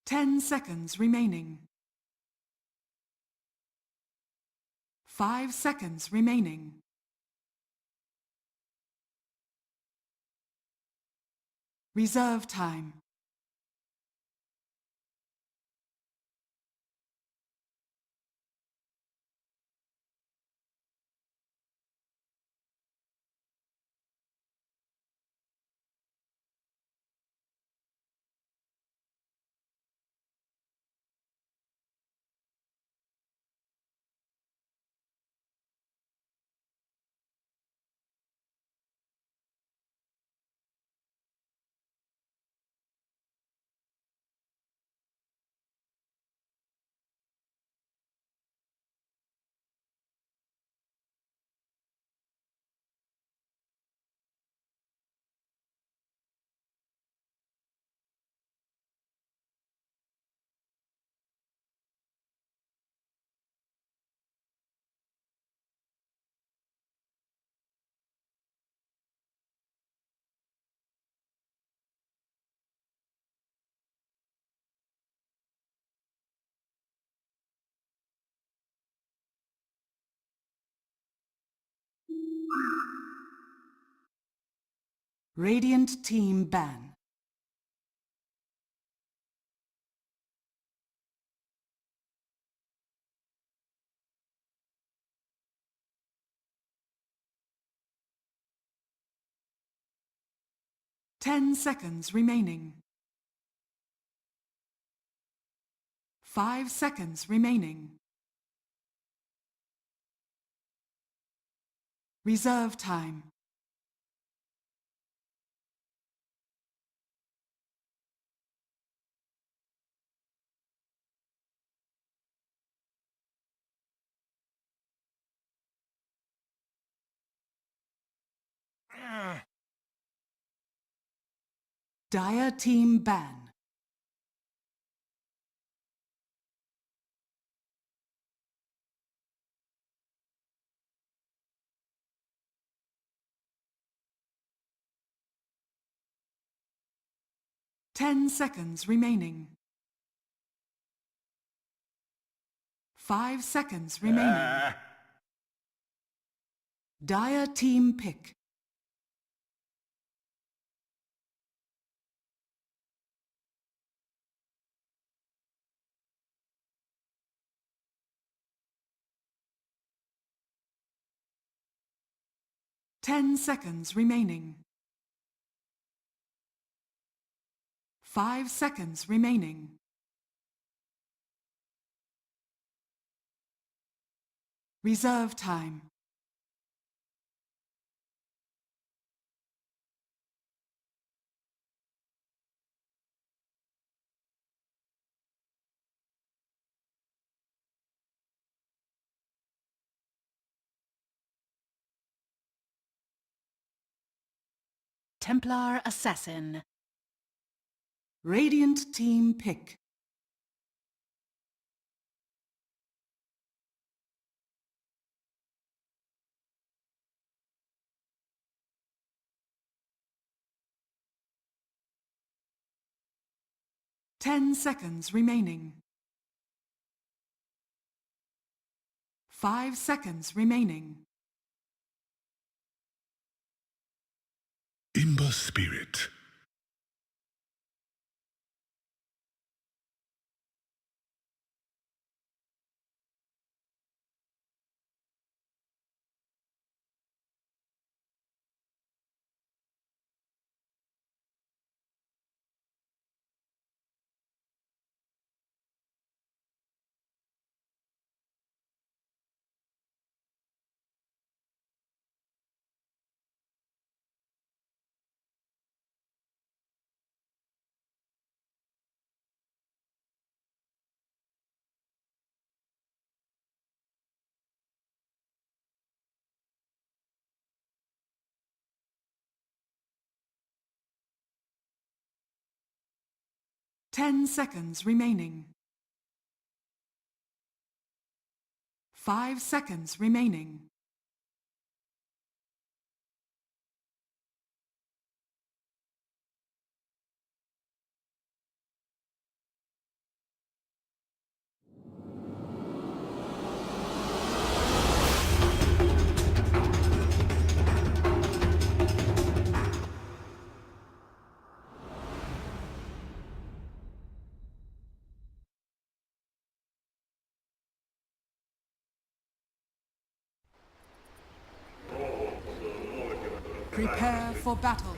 10 seconds remaining. 5 seconds remaining. Reserve time. Radiant team ban. Ten seconds remaining. 5 seconds remaining. Reserve time. Dire team ban. Ten seconds remaining. 5 seconds remaining. Dire team pick. Ten seconds remaining. 5 seconds remaining. Reserve time. Templar Assassin. Radiant team pick. Ten seconds remaining. 5 seconds remaining. Imber Spirit. Ten seconds remaining. 5 seconds remaining. Prepare for battle.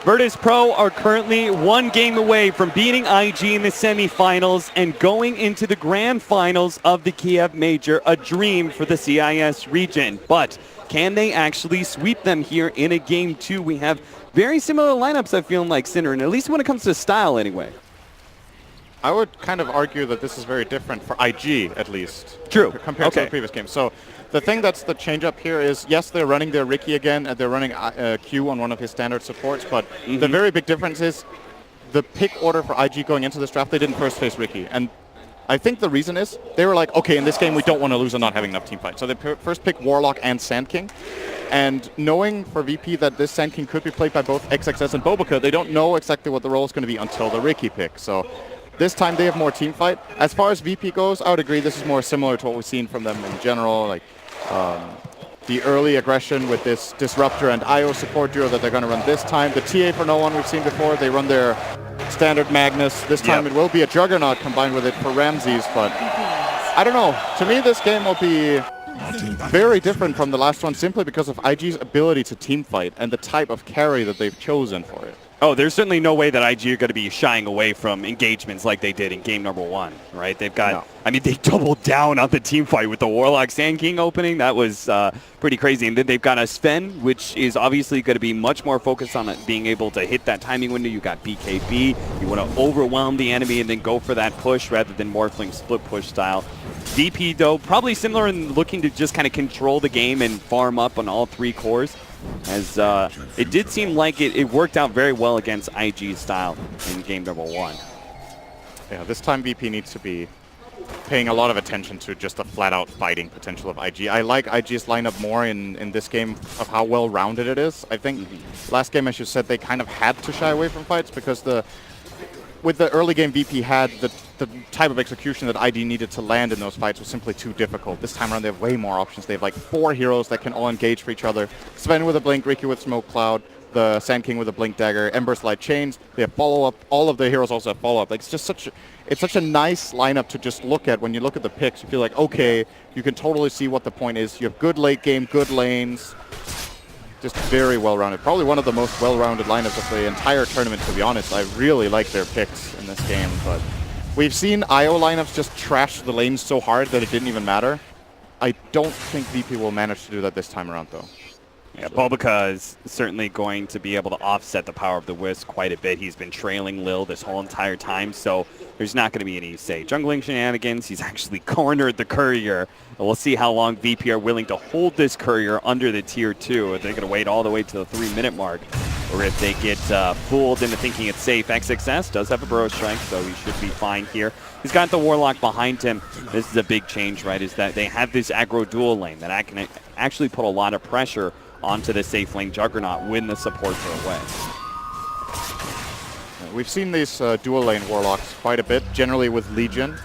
Virtus Pro are currently one game away from beating IG in the semifinals and going into the grand finals of the Kiev Major, a dream for the CIS region. But can they actually sweep them here in a game two? We have very similar lineups, I feel like, Sinner, and at least when it comes to style anyway. I would kind of argue that this is very different for IG, at least. True. Compared to the previous game. So the thing that's the change up here is, yes, they're running their Ricky again, and they're running Q on one of his standard supports, but the very big difference is the pick order for IG going into this draft, they didn't first face Ricky. And I think the reason is they were like, okay, in this game we don't want to lose and not having enough team fight. So they first pick Warlock and Sand King. And knowing for VP that this Sand King could be played by both XXS and Bobica, they don't know exactly what the role is going to be until the Ricky pick. So this time they have more team fight. As far as VP goes, I would agree this is more similar to what we've seen from them in general. Like the early aggression with this Disruptor and IO support duo that they're going to run this time. The TA for no one we've seen before. They run their standard Magnus. This time it will be a Juggernaut combined with it for Ramses, but I don't know. To me, this game will be very different from the last one simply because of IG's ability to team fight and the type of carry that they've chosen for it. Oh, there's certainly no way that IG are going to be shying away from engagements like they did in game number one, right? They've got, I mean, they doubled down on the team fight with the Warlock Sand King opening. That was pretty crazy. And then they've got a Sven, which is obviously going to be much more focused on being able to hit that timing window. You got BKB. You want to overwhelm the enemy and then go for that push rather than Morphling split push style. VP, though, probably similar in looking to just kind of control the game and farm up on all three cores. As it did seem like it worked out very well against IG's style in game number one. Yeah, this time VP needs to be paying a lot of attention to just the flat-out fighting potential of IG. I like IG's lineup more in this game of how well-rounded it is. I think last game, as you said, they kind of had to shy away from fights because with the early game VP had the type of execution that ID needed to land in those fights was simply too difficult. This time around they have way more options. They have like 4 heroes that can all engage for each other. Sven with a Blink, Ricky with Smoke Cloud, the Sand King with a Blink Dagger, Ember's Light Chains. They have follow-up. All of the heroes also have follow-up. Like, it's just such a nice lineup to just look at. When you look at the picks, you feel like, okay, you can totally see what the point is. You have good late game, good lanes. Just very well-rounded. Probably one of the most well-rounded lineups of the entire tournament, to be honest. I really like their picks in this game, but we've seen IO lineups just trash the lanes so hard that it didn't even matter. I don't think VP will manage to do that this time around, though. Yeah, Bobica is certainly going to be able to offset the power of the Wisp quite a bit. He's been trailing Lil this whole entire time, so there's not going to be any, say, jungling shenanigans. He's actually cornered the Courier. And we'll see how long VP are willing to hold this Courier under the tier 2. If they're going to wait all the way to the 3-minute mark, or if they get fooled into thinking it's safe. XXS does have a Burrow Strike, so he should be fine here. He's got the Warlock behind him. This is a big change, right, is that they have this aggro dual lane that I can actually put a lot of pressure onto the safe lane Juggernaut when the supports are away. We've seen these dual lane Warlocks quite a bit, generally with Legion.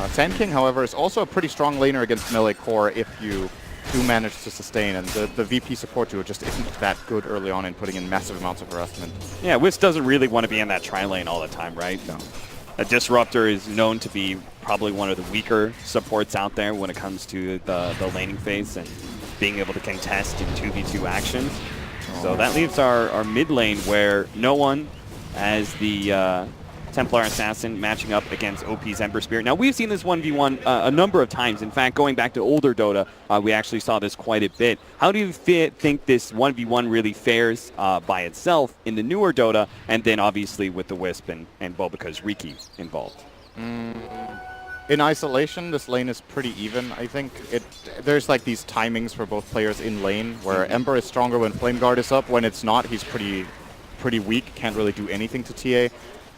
Sand King, however, is also a pretty strong laner against melee core if you do manage to sustain, and the VP support duo just isn't that good early on in putting in massive amounts of harassment. Yeah, Wisp doesn't really want to be in that tri-lane all the time, right? No. A Disruptor is known to be probably one of the weaker supports out there when it comes to the laning phase and being able to contest in 2v2 actions. So that leaves our mid lane where no one has the Templar Assassin matching up against OP's Ember Spirit. Now, we've seen this 1v1 a number of times. In fact, going back to older Dota, we actually saw this quite a bit. How do you think this 1v1 really fares by itself in the newer Dota, and then obviously with the Wisp and Bobica's Riki involved? In isolation, this lane is pretty even. I think there's like these timings for both players in lane, where Ember is stronger when Flame Guard is up. When it's not, he's pretty weak, can't really do anything to TA.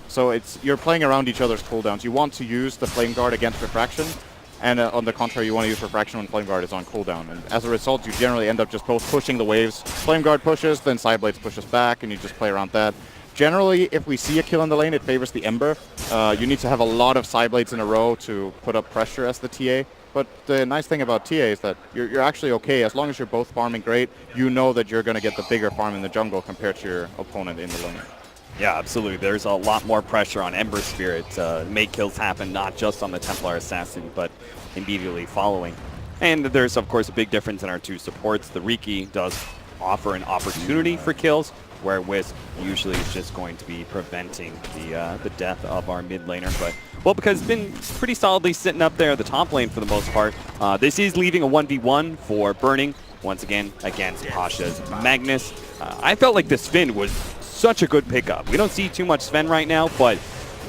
So you're playing around each other's cooldowns. You want to use the Flame Guard against Refraction, and on the contrary, you want to use Refraction when Flame Guard is on cooldown. And as a result, you generally end up just both pushing the waves. Flame Guard pushes, then Sideblades pushes back, and you just play around that. Generally, if we see a kill in the lane, it favors the Ember. You need to have a lot of Sideblades in a row to put up pressure as the TA. But the nice thing about TA is that you're actually okay. As long as you're both farming great, you know that you're going to get the bigger farm in the jungle compared to your opponent in the lane. Yeah, absolutely. There's a lot more pressure on Ember Spirit to make kills happen, not just on the Templar Assassin, but immediately following. And there's, of course, a big difference in our two supports. The Riki does offer an opportunity for kills, where Wisp usually is just going to be preventing the death of our mid laner. But Bulbaca has been pretty solidly sitting up there at the top lane for the most part. This is leaving a 1v1 for Burning, once again, against Pasha's Magnus. I felt like the Sven was such a good pickup. We don't see too much Sven right now, but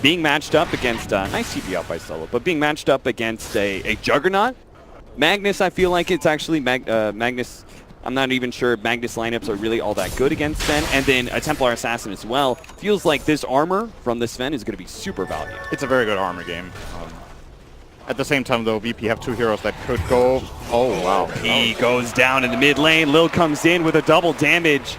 being matched up against, nice TP out by Solo, but being matched up against a Juggernaut, Magnus, I feel like it's actually Magnus. I'm not even sure Magnus lineups are really all that good against Sven. And then a Templar Assassin as well. Feels like this armor from the Sven is going to be super valuable. It's a very good armor game. At the same time, though, VP have two heroes that could go... Oh, wow. He goes down in the mid lane. Lil comes in with a double damage.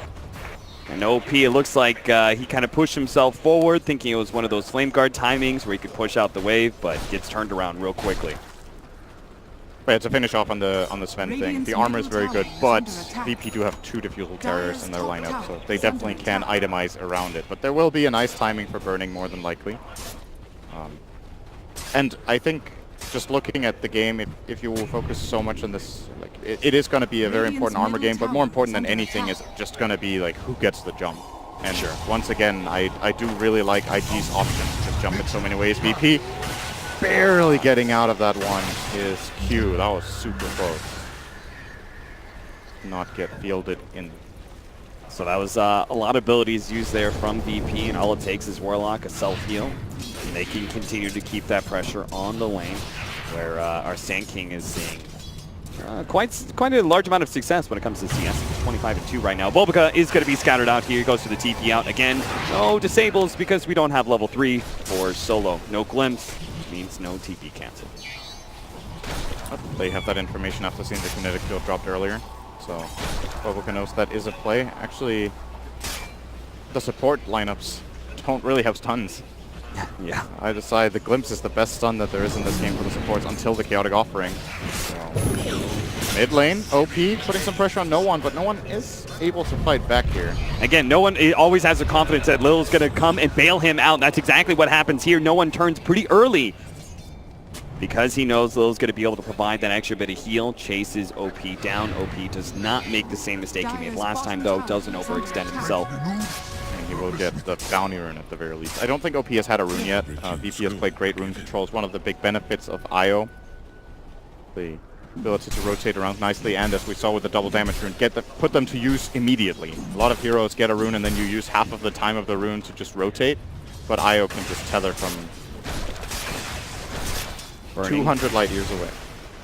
And OP, it looks like he kind of pushed himself forward, thinking it was one of those Flame Guard timings where he could push out the wave, but gets turned around real quickly. But to finish off on the Sven thing, the armor is very good, but VP do have two diffusal carriers in their lineup, so they definitely can itemize around it. But there will be a nice timing for Burning, more than likely. And I think just looking at the game, if you will focus so much on this, like it is going to be a very important armor game, but more important than anything is just going to be like who gets the jump. And sure, once again, I do really like IG's option to just jump in so many ways. VP barely getting out of that one is Q. That was super close. Not get fielded in. So that was a lot of abilities used there from VP, and all it takes is Warlock, a self-heal. And they can continue to keep that pressure on the lane, where our Sand King is seeing quite a large amount of success when it comes to CS. 25-2 right now. Bulbaca is going to be scattered out here. He goes to the TP out again. No disables because we don't have level 3 for Solo. No glimpse means no TP cancel. They have that information after seeing the kinetic field dropped earlier. So Bulbaca knows that is a play. Actually, the support lineups don't really have stuns. Yeah. I decide the Glimpse is the best stun that there is in this game for the supports until the Chaotic Offering. So, mid lane, OP, putting some pressure on no one, but no one is able to fight back here. Again, no one always has the confidence that Lil's going to come and bail him out. And that's exactly what happens here. No one turns pretty early because he knows Lil's going to be able to provide that extra bit of heal. Chases OP down. OP does not make the same mistake he made last time, though. Doesn't overextend himself. And he will get the bounty rune at the very least. I don't think OP has had a rune yet. VP has played great rune controls. One of the big benefits of IO. The ability to rotate around nicely, and as we saw with the double damage rune, put them to use immediately. A lot of heroes get a rune and then you use half of the time of the rune to just rotate, but IO can just tether from Burning. 200 light years away.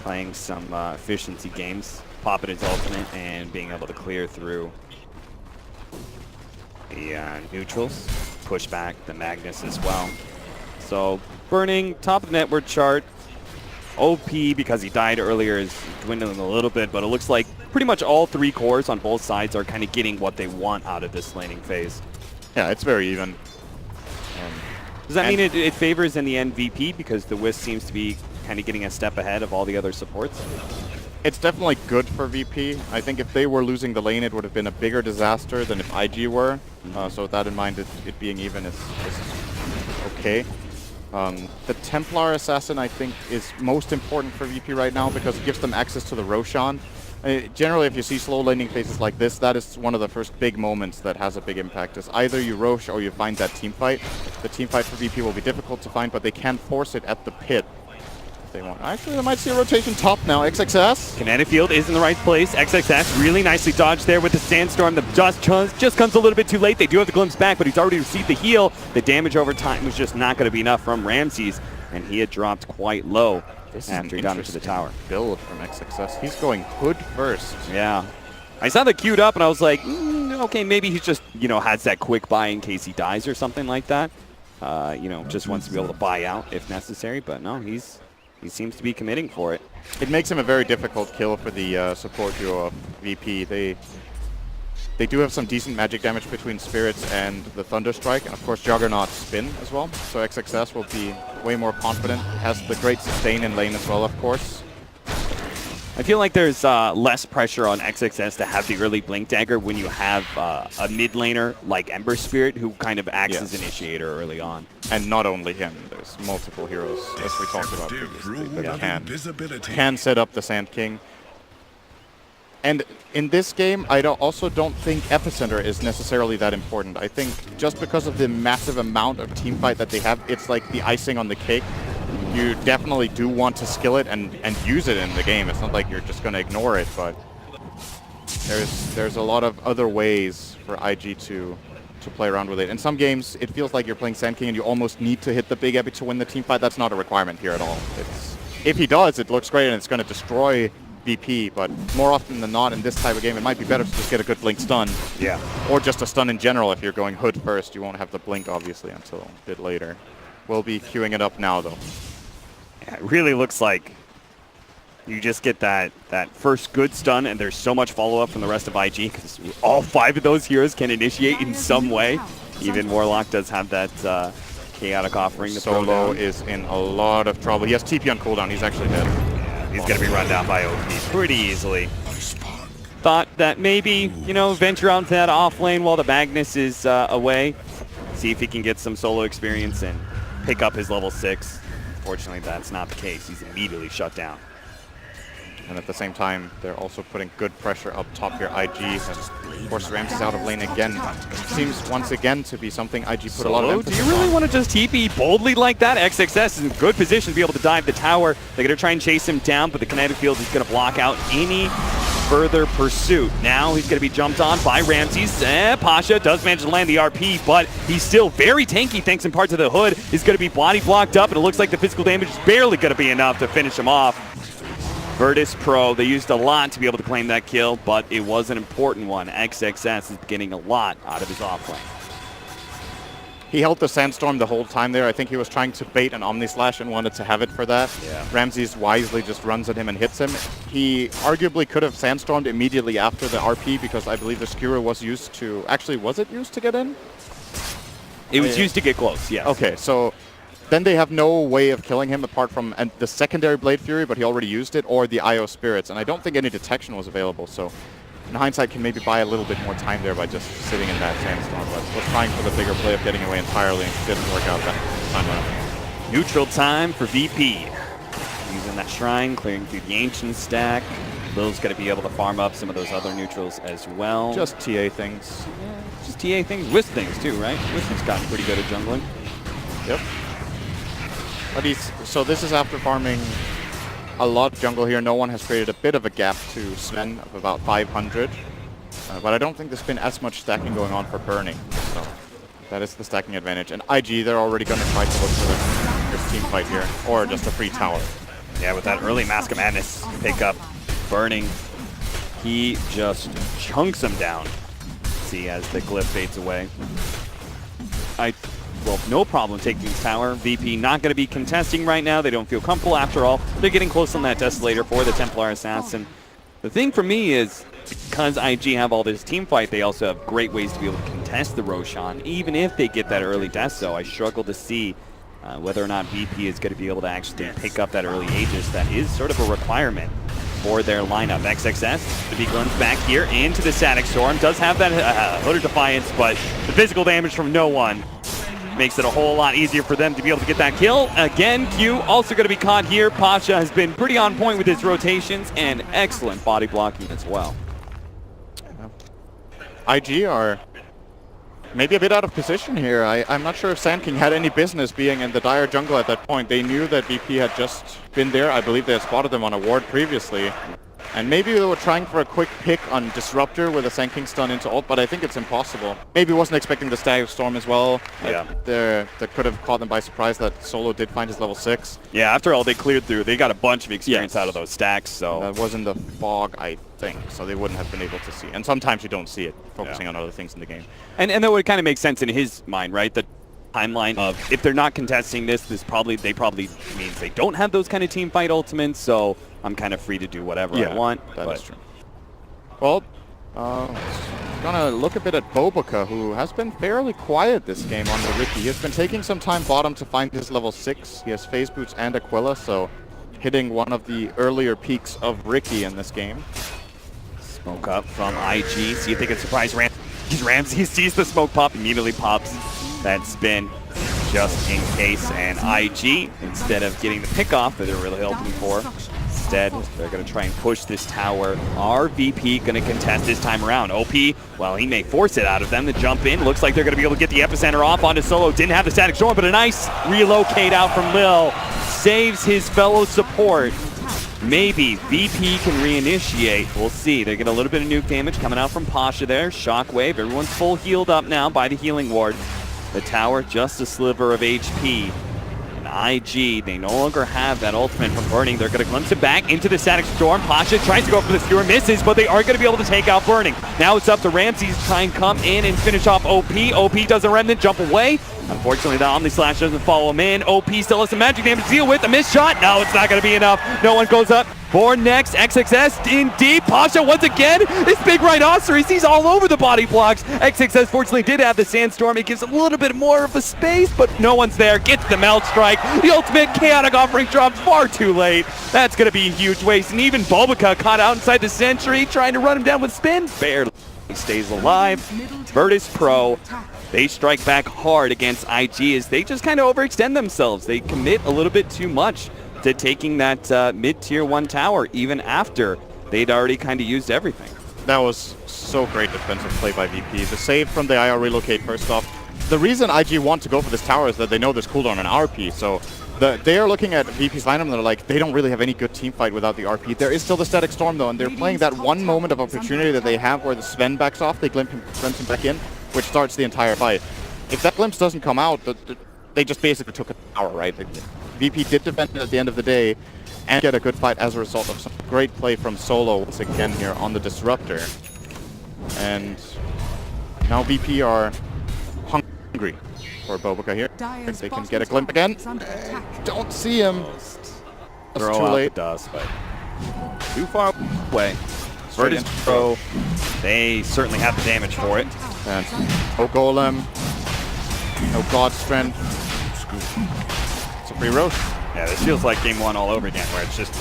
Playing some efficiency games, popping his ultimate and being able to clear through the neutrals, push back the Magnus as well. So Burning, top of the network chart. OP, because he died earlier, is dwindling a little bit, but it looks like pretty much all three cores on both sides are kind of getting what they want out of this laning phase. Yeah, it's very even. Does that mean it favors in the end VP because the Wisp seems to be kind of getting a step ahead of all the other supports? It's definitely good for VP. I think if they were losing the lane, it would have been a bigger disaster than if IG were. So with that in mind, it being even is okay. The Templar Assassin, I think, is most important for VP right now because it gives them access to the Roshan. Generally, if you see slow laning phases like this, that is one of the first big moments that has a big impact. Is either you Rosh or you find that team fight. The team fight for VP will be difficult to find, but they can force it at the pit if they want. Actually, I might see a rotation top now. XXS. Kinetic Field is in the right place. XXS really nicely dodged there with the Sandstorm. The dust just comes a little bit too late. They do have the Glimpse back, but he's already received the heal. The damage over time was just not going to be enough from Ramses, and he had dropped quite low after he got into the tower. Build from XXS. He's going hood first. Yeah. I saw that queued up, and I was like, okay, maybe he just, has that quick buy in case he dies or something like that. Just wants to be able to buy out if necessary, but no, he seems to be committing for it. It makes him a very difficult kill for the support duo of VP. They do have some decent magic damage between Spirits and the Thunderstrike, and of course Juggernaut spin as well. So XXS will be way more confident. Has the great sustain in lane as well, of course. I feel like there's less pressure on XXS to have the early Blink Dagger when you have a mid laner like Ember Spirit who kind of acts as initiator early on. And not only him, there's multiple heroes, as we talked about previously, that can set up the Sand King. And in this game, I also don't think Epicenter is necessarily that important. I think just because of the massive amount of teamfight that they have, it's like the icing on the cake. You definitely do want to skill it and use it in the game. It's not like you're just going to ignore it, but there's a lot of other ways for IG to play around with it. In some games, it feels like you're playing Sand King and you almost need to hit the big epic to win the teamfight. That's not a requirement here at all. If he does, it looks great and it's going to destroy VP, but more often than not in this type of game, it might be better to just get a good blink stun. Yeah. Or just a stun in general. If you're going hood first, you won't have the blink, obviously, until a bit later. We'll be queuing it up now, though. Yeah, it really looks like you just get that first good stun, and there's so much follow-up from the rest of IG, because all 5 of those heroes can initiate in some way. Even Warlock does have that chaotic offering to throw Solo down. is in a lot of trouble. He has TP on cooldown. He's actually dead. He's going to be run down by OP pretty easily. Thought that maybe, you know, venture out to that off lane while the Magnus is away. See if he can get some solo experience and pick up his level 6. Unfortunately, that's not the case. He's immediately shut down. And at the same time, they're also putting good pressure up top here. IG has forced Ramses out of lane again. Seems once again to be something IG put a lot of Solo, emphasis do you really on. want to just TP boldly like that? XXS is in good position to be able to dive the tower. They're going to try and chase him down, but the kinetic field is going to block out any further pursuit. Now he's going to be jumped on by Ramses. Pasha does manage to land the RP, but he's still very tanky thanks in part to the hood. He's going to be body blocked up, and it looks like the physical damage is barely going to be enough to finish him off. Virtus Pro, they used a lot to be able to claim that kill, but it was an important one. XXS is getting a lot out of his offlane. He held the Sandstorm the whole time there. I think he was trying to bait an Omni Slash and wanted to have it for that. Yeah. Ramses wisely just runs at him and hits him. He arguably could have Sandstormed immediately after the RP because I believe the Skewer was used to... Actually, was it used to get in? It was used to get close, yes. Okay, so then they have no way of killing him apart from the secondary Blade Fury, but he already used it, or the IO Spirits. And I don't think any detection was available, so in hindsight can maybe buy a little bit more time there by just sitting in that Sandstorm. But was trying for the bigger play of getting away entirely. Didn't work out that time around. Neutral time for VP. Using that Shrine, clearing through the Ancient stack. Lil's going to be able to farm up some of those other neutrals as well. Just TA things. Yeah, just TA things, Wisp things too, right? Wisp has gotten pretty good at jungling. Yep. But so this is after farming a lot of jungle here. No one has created a bit of a gap to Sven of about 500. But I don't think there's been as much stacking going on for burning. So that is the stacking advantage. And IG, they're already going to try to look for this team fight here. Or just a free tower. Yeah, with that early Mask of Madness pickup, burning, he just chunks him down. See, as the glyph fades away. Well, no problem taking this tower. VP not going to be contesting right now. They don't feel comfortable after all. They're getting close on that Desolator for the Templar Assassin. The thing for me is, because IG have all this team fight, they also have great ways to be able to contest the Roshan, even if they get that early death. So I struggle to see whether or not VP is going to be able to actually pick up that early Aegis. That is sort of a requirement for their lineup. XXS, the big runs back here into the Static Storm. Does have that Hood of Defiance, but the physical damage from no one makes it a whole lot easier for them to be able to get that kill. Again, Q also going to be caught here. Pasha has been pretty on point with his rotations and excellent body blocking as well. IG are maybe a bit out of position here. I'm not sure if Sand King had any business being in the dire jungle at that point. They knew that VP had just been there. I believe they had spotted them on a ward previously. And maybe they were trying for a quick pick on Disruptor with a Sand King stun into ult, but I think it's impossible. Maybe wasn't expecting the Static Storm as well. Yeah. That could have caught them by surprise that Solo did find his level 6. Yeah, after all, they cleared through. They got a bunch of experience out of those stacks, so... That was in the fog, I think, so they wouldn't have been able to see. And sometimes you don't see it, focusing on other things in the game. And that would kind of make sense in his mind, right? The timeline of if they're not contesting this, they probably means they don't have those kind of team fight ultimates, so I'm kind of free to do whatever I want. That is true. Well, gonna look a bit at Boboka, who has been fairly quiet this game on the Ricky. He has been taking some time bottom to find his level 6. He has Phase Boots and Aquila, so hitting one of the earlier peaks of Ricky in this game. Smoke up from IG. See if they can surprise Ramsey sees the smoke pop, immediately pops that spin just in case. And IG, instead of getting the pick off that they're really hoping for, instead they're going to try and push this tower. RVP going to contest this time around. OP, well, he may force it out of them to jump in. Looks like they're going to be able to get the epicenter off onto Solo. Didn't have the static storm, but a nice relocate out from Lil. Saves his fellow support. Maybe VP can reinitiate. We'll see. They get a little bit of nuke damage coming out from Pasha there. Shockwave. Everyone's full healed up now by the healing ward. The tower, just a sliver of HP. And IG, they no longer have that ultimate from Burning. They're going to glimpse it back into the static storm. Pasha tries to go for the skewer, misses, but they are going to be able to take out Burning. Now it's up to Ramsey to try and come in and finish off OP. OP does a remnant, jump away. Unfortunately, the Omni Slash doesn't follow him in. OP still has some magic damage to deal with. A missed shot. No, it's not going to be enough. No one goes up. For next, XXS in deep. Pasha once again. This big rhinoceros. He's all over the body blocks. XXS fortunately did have the sandstorm. It gives a little bit more of a space, but no one's there. Gets the melt strike. The ultimate chaotic offering drops far too late. That's going to be a huge waste. And even Bulbica caught out inside the sentry, trying to run him down with spin. Barely stays alive. Virtus Pro. They strike back hard against IG as they just kind of overextend themselves. They commit a little bit too much to taking that mid-tier 1 tower, even after they'd already kind of used everything. That was so great defensive play by VP. The save from the IR relocate first off. The reason IG want to go for this tower is that they know there's cooldown on RP, so they are looking at VP's lineup and they're like, they don't really have any good team fight without the RP. There is still the static storm though, and they're playing that one moment of opportunity that they have where the Sven backs off, they glimpse him back in, which starts the entire fight. If that glimpse doesn't come out, they just basically took a tower, right? VP did defend it at the end of the day and get a good fight as a result of some great play from Solo once again here on the Disruptor. And now VP are hungry for Bulbica here. If they can get a glimpse again. Don't see him. That's Throw too out late. the dust, but too far away. Virtus Pro, they certainly have the damage for it. And no Golem, no God Strength. It's a free Roche. Yeah, this feels like game 1 all over again, where it's just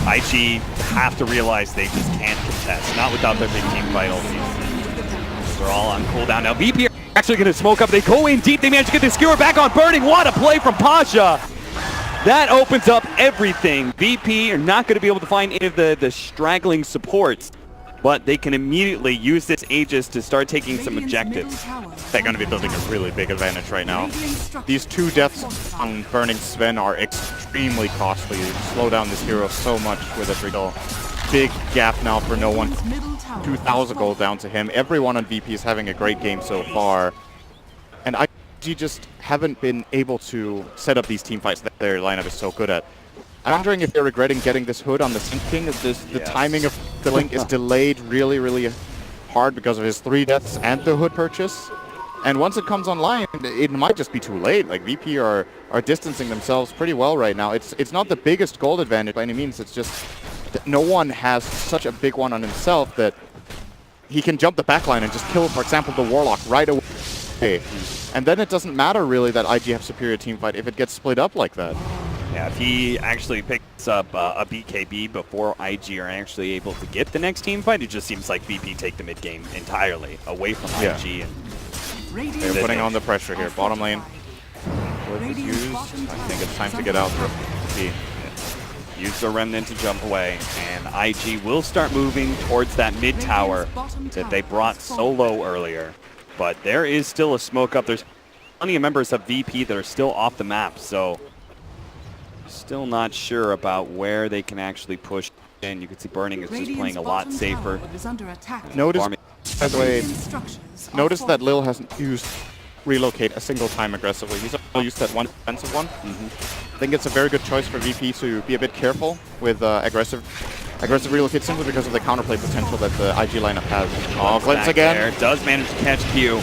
IG have to realize they just can't contest, not without their big team fight all season. They're all on cooldown now. VP are actually going to smoke up. They go in deep. They manage to get the skewer back on Burning. What a play from Pasha. That opens up everything. VP are not going to be able to find any of the straggling supports, but they can immediately use this Aegis to start taking some objectives. They're going to be building a really big advantage right now. These 2 deaths on Burning Sven are extremely costly. You slow down this hero so much with a regal. Big gap now for no one. 2,000 gold down to him. Everyone on VP is having a great game so far. And IG just haven't been able to set up these team fights that their lineup is so good at. I'm wondering if they're regretting getting this hood on the Sync King. The timing of the link is delayed really, really hard because of his 3 deaths and the hood purchase. And once it comes online, it might just be too late. Like VP are distancing themselves pretty well right now. It's not the biggest gold advantage by any means. It's just that no one has such a big one on himself that he can jump the backline and just kill, for example, the Warlock right away. And then it doesn't matter really that IG have superior team fight if it gets split up like that. Yeah, if he actually picks up a BKB before IG are actually able to get the next team fight, it just seems like VP take the mid game entirely away from IG. And they're putting on the pressure here. Bottom lane. Flip is used. I think it's time to get out for VP. Use the remnant to jump away, and IG will start moving towards that mid tower that they brought so low earlier. But there is still a smoke up. There's plenty of members of VP that are still off the map, so still not sure about where they can actually push in. You can see Burning is just playing a lot safer. Notice, by the way, notice that Lil hasn't used relocate a single time aggressively. He's only used that one defensive one. I think it's a very good choice for VP to be a bit careful with aggressive relocate simply because of the counterplay potential that the IG lineup has. Oh, glimpse again. There. Does manage to catch Q.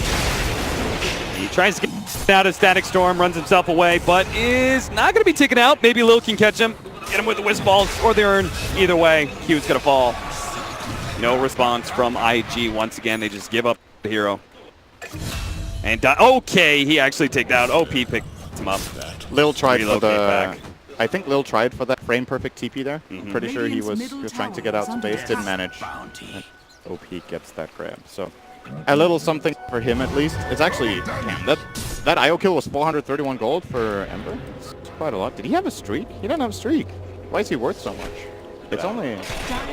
He tries to get out of Static Storm, runs himself away, but is not going to be taken out. Maybe Lil can catch him, get him with the Wisp Balls, or the Urn. Either way, Q's going to fall. No response from IG. Once again, they just give up the hero. And okay, he actually takes out. OP picked him up. Lil tried for the I think Lil tried for that frame perfect TP there. Pretty sure he was Radiant's trying to middle get out tower to is base, under didn't manage. And OP gets that grab. So a little something for him at least. It's actually, damn, that IO kill was 431 gold for Ember. It's quite a lot. Did he have a streak? He didn't have a streak. Why is he worth so much? It's only,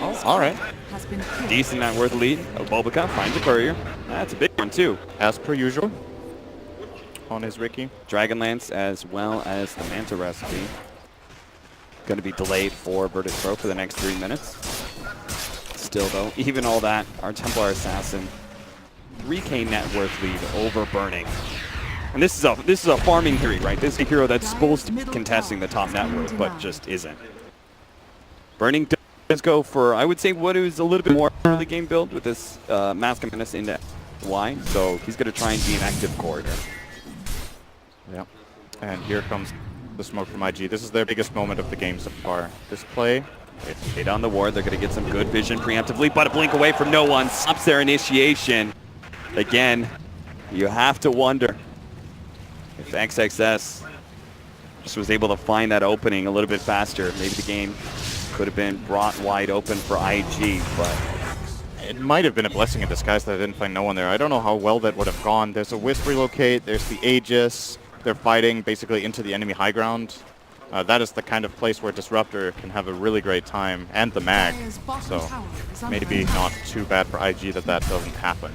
oh, all right. Has been killed. Decent net worth lead. Bulbaka finds a courier. That's a big one too. As per usual on his Ricky. Dragonlance as well as the Manta recipe. Going to be delayed for Virtus Pro for the next 3 minutes. Still though, even all that, our Templar Assassin, 3k net worth lead over Burning. And this is a farming 3, right? This is a hero that's supposed to be contesting the top net worth, but just isn't. Burning does go for, I would say, what is a little bit more early game build with this Mask of Menace into Y, so he's going to try and be an active core here. Yeah. And here comes the smoke from IG. This is their biggest moment of the game so far. This play, Hit on the ward, they're going to get some good vision preemptively, but a blink away from no one stops their initiation. Again, you have to wonder if XXS just was able to find that opening a little bit faster. Maybe the game could have been brought wide open for IG, but it might have been a blessing in disguise that I didn't find no one there. I don't know how well that would have gone. There's a Wisp relocate, there's the Aegis. They're fighting basically into the enemy high ground. That is the kind of place where Disruptor can have a really great time, and the mag. So maybe not too bad for IG that doesn't happen.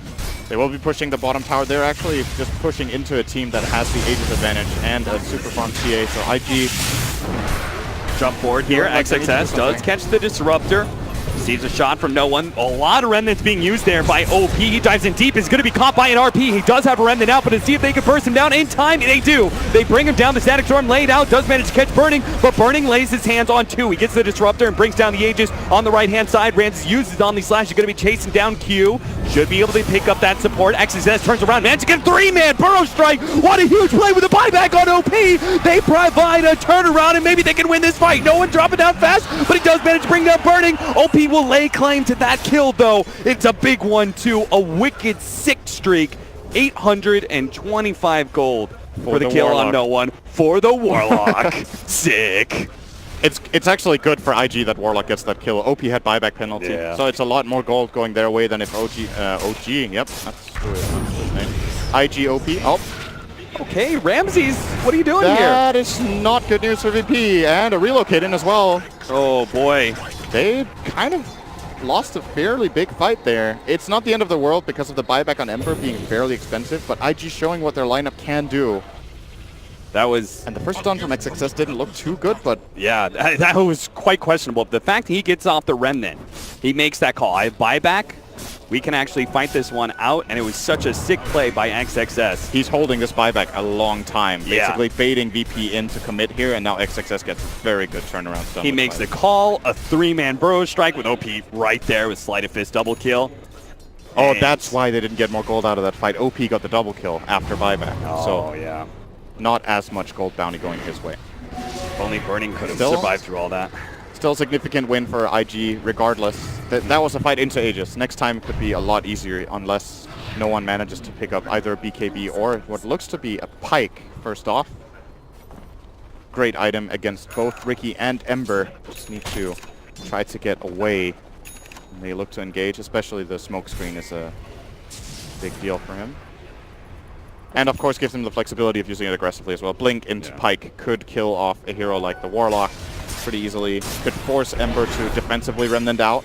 They will be pushing the bottom tower. They're actually just pushing into a team that has the Aegis advantage and a super farm TA. So IG jump forward here. XXS does catch the Disruptor. Receives a shot from no one. A lot of Remnants being used there by OP. He dives in deep. Is going to be caught by an RP. He does have a Remnant out, but to see if they can burst him down in time, they do. They bring him down. The Static Storm laid out. Does manage to catch Burning, but Burning lays his hands on 2. He gets the Disruptor and brings down the Aegis on the right-hand side. Ramses uses Omni Slash. He's going to be chasing down Q. Should be able to pick up that support. XXS turns around. Managed to get a 3-man Burrow Strike. What a huge play with a buyback on OP. They provide a turnaround, and maybe they can win this fight. No one dropping down fast, but he does manage to bring down Burning. OP will lay claim to that kill, though. It's a big one, too. A wicked 6 streak. 825 gold for the kill Warlock. on no one. For the Warlock. Sick. It's actually good for IG that Warlock gets that kill. OP had buyback penalty, Yeah. so it's a lot more gold going their way than if OG, yep, that's his name. IG OP, oh. Okay, Ramses, what are you doing here? That is not good news for VP, and a relocate in as well. Oh, boy. They kind of lost a fairly big fight there. It's not the end of the world because of the buyback on Ember being fairly expensive, but IG showing what their lineup can do. That was... And the first stun from XXS didn't look too good, but... Yeah, that was quite questionable. The fact he gets off the Remnant, he makes that call. I have buyback. We can actually fight this one out, and it was such a sick play by XXS. He's holding this buyback a long time, Yeah. basically baiting VP in to commit here, and now XXS gets a very good turnaround stun. He with makes the buyback. call, a 3-man Burrow Strike with OP right there with Sleight of Fist double kill. Oh, And- that's why they didn't get more gold out of that fight. OP got the double kill after buyback, Oh, so yeah. not as much gold bounty going his way. If only Burning could have Still- survived through all that. Still significant win for IG regardless. That was a fight into Aegis. Next time could be a lot easier unless no one manages to pick up either a BKB or what looks to be a Pike first off. Great item against both Ricky and Ember. Just need to try to get away. And they look to engage, especially the smoke screen is a big deal for him. And of course gives him the flexibility of using it aggressively as well. Blink into Pike could kill off a hero like the Warlock pretty easily. Could force Ember to defensively Remnant out.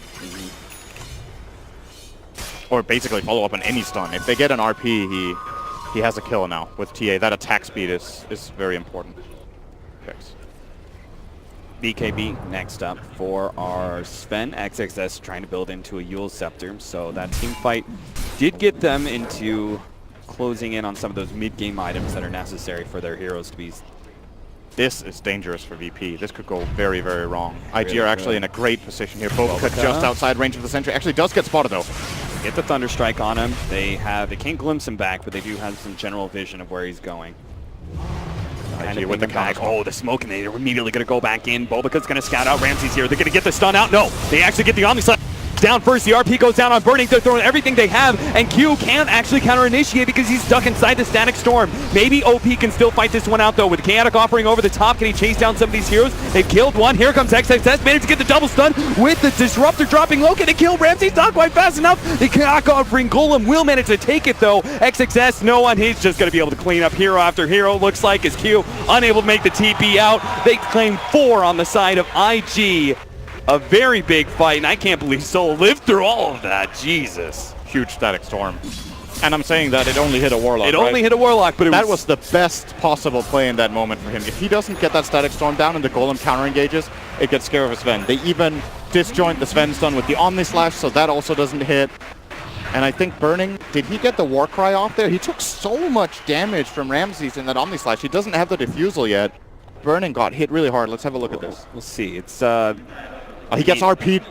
Or basically follow up on any stun. If they get an RP, he has a kill now with TA. That attack speed is very important. Checks. BKB next up for our Sven. XXS trying to build into a Yule Scepter, so that team fight did get them into closing in on some of those mid-game items that are necessary for their heroes to be... This is dangerous for VP. This could go very, very wrong. IG Really are actually in a great position here. Bulbaka just outside range of the sentry. Actually does get spotted though. Get the Thunder Strike on him. They can't glimpse him back, but they do have some general vision of where he's going. IG with the back. counter. Oh, the smoke, and they're immediately going to go back in. Bulbaka's going to scout out Ramses here. They're going to get the stun out. No, they actually get the Omni Slash. down first. The RP goes down on Burning. They're throwing everything they have, and Q can't actually counter-initiate because he's stuck inside the Static Storm. Maybe OP can still fight this one out, though. With Chaotic offering over the top, can he chase down some of these heroes? They've killed one. Here comes XXS. Managed to get the double stun with the Disruptor dropping low. Can it kill Ramsey's not quite fast enough? The Chaotic offering Golem will manage to take it, though. XXS, no one. He's just going to be able to clean up hero after hero. Looks like as Q unable to make the TP out. They claim 4 on the side of IG. A very big fight, and I can't believe Soul lived through all of that. Jesus. Huge Static Storm. And I'm saying that it only hit a Warlock, It only hit a Warlock, but that was the best possible play in that moment for him. If he doesn't get that Static Storm down and the Golem counter-engages, it gets scared of a Sven. They even disjoint the Sven stun with the Omni Slash, so that also doesn't hit. And I think Burning, did he get the Warcry off there? He took so much damage from Ramses in that Omni Slash. He doesn't have the Diffusal yet. Burning got hit really hard. Let's have a look at this. We'll see. It's he gets RP'd.